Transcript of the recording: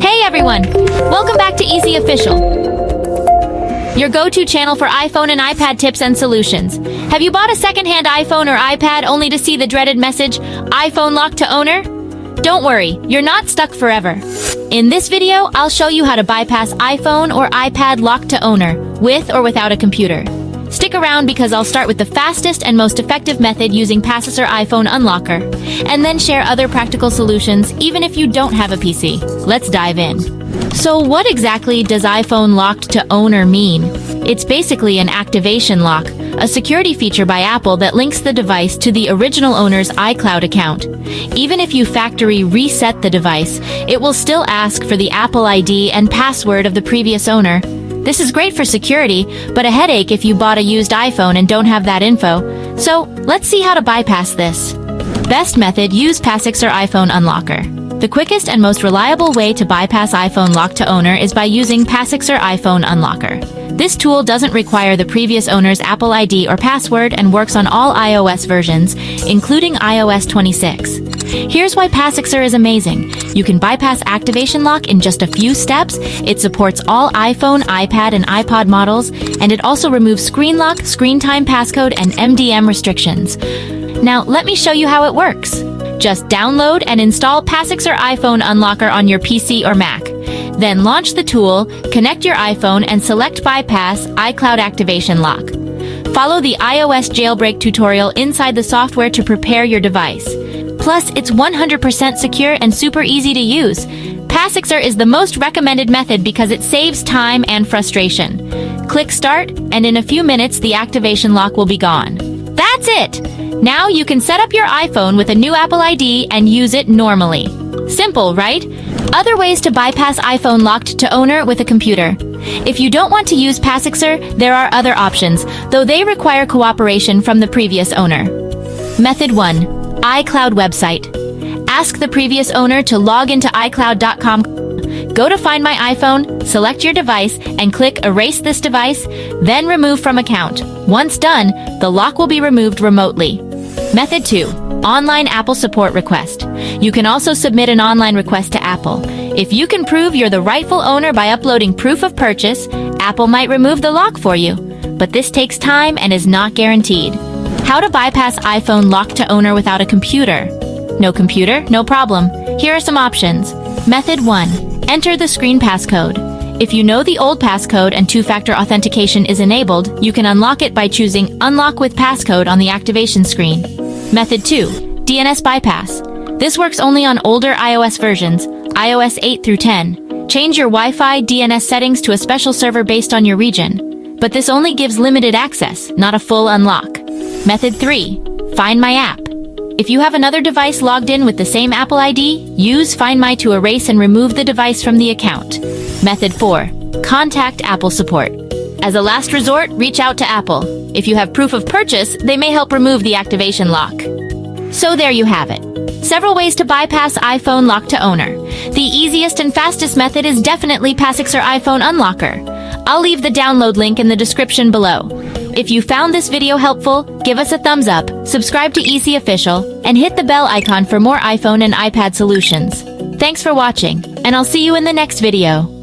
Hey everyone! Welcome back to Eassiy Official, your go-to channel for iPhone and iPad tips and solutions. Have you bought a second-hand iPhone or iPad only to see the dreaded message, iPhone locked to owner? Don't worry, you're not stuck forever. In this video, I'll show you how to bypass iPhone or iPad locked to owner, with or without a computer. Stick around because I'll start with the fastest and most effective method using Passixer iPhone Unlocker, and then share other practical solutions even if you don't have a PC. Let's dive in. So what exactly does iPhone locked to owner mean? It's basically an activation lock, a security feature by Apple that links the device to the original owner's iCloud account. Even if you factory reset the device, it will still ask for the Apple ID and password of the previous owner. This is great for security, but a headache if you bought a used iPhone and don't have that info. So, let's see how to bypass this. Best method, use Passixer iPhone Unlocker. The quickest and most reliable way to bypass iPhone lock to owner is by using Passixer iPhone Unlocker. This tool doesn't require the previous owner's Apple ID or password and works on all iOS versions, including iOS 26. Here's why Passixer is amazing. You can bypass activation lock in just a few steps. It supports all iPhone, iPad, and iPod models, and it also removes screen lock, screen time passcode, and MDM restrictions. Now, let me show you how it works. Just download and install Passixer iPhone Unlocker on your PC or Mac. Then launch the tool, connect your iPhone, and select Bypass iCloud Activation Lock. Follow the iOS jailbreak tutorial inside the software to prepare your device. Plus, it's 100% secure and super easy to use. Passixer is the most recommended method because it saves time and frustration. Click Start, and in a few minutes, the activation lock will be gone. That's it! Now you can set up your iPhone with a new Apple ID and use it normally. Simple, right? Other ways to bypass iPhone locked to owner with a computer. If you don't want to use Passixer, there are other options, though they require cooperation from the previous owner. Method 1. iCloud website. Ask the previous owner to log into iCloud.com. Go to Find My iPhone, select your device, and click Erase this device, then Remove from account. Once done, the lock will be removed remotely. Method 2. Online Apple support request. You can also submit an online request to Apple. If you can prove you're the rightful owner by uploading proof of purchase, Apple might remove the lock for you. But this takes time and is not guaranteed. How to bypass iPhone lock to owner without a computer? No computer? No problem. Here are some options. Method 1. Enter the screen passcode. If you know the old passcode and two-factor authentication is enabled, you can unlock it by choosing Unlock with Passcode on the activation screen. Method 2. DNS bypass. This works only on older iOS versions, iOS 8 through 10. Change your Wi-Fi DNS settings to a special server based on your region. But this only gives limited access, not a full unlock. Method 3. Find My app. If you have another device logged in with the same Apple ID, use Find My to erase and remove the device from the account. Method 4. Contact Apple support. As a last resort, reach out to Apple. If you have proof of purchase, they may help remove the activation lock. So there you have it. Several ways to bypass iPhone lock to owner. The easiest and fastest method is definitely Passixer iPhone Unlocker. I'll leave the download link in the description below. If you found this video helpful, give us a thumbs up, subscribe to Eassiy Official, and hit the bell icon for more iPhone and iPad solutions. Thanks for watching, and I'll see you in the next video.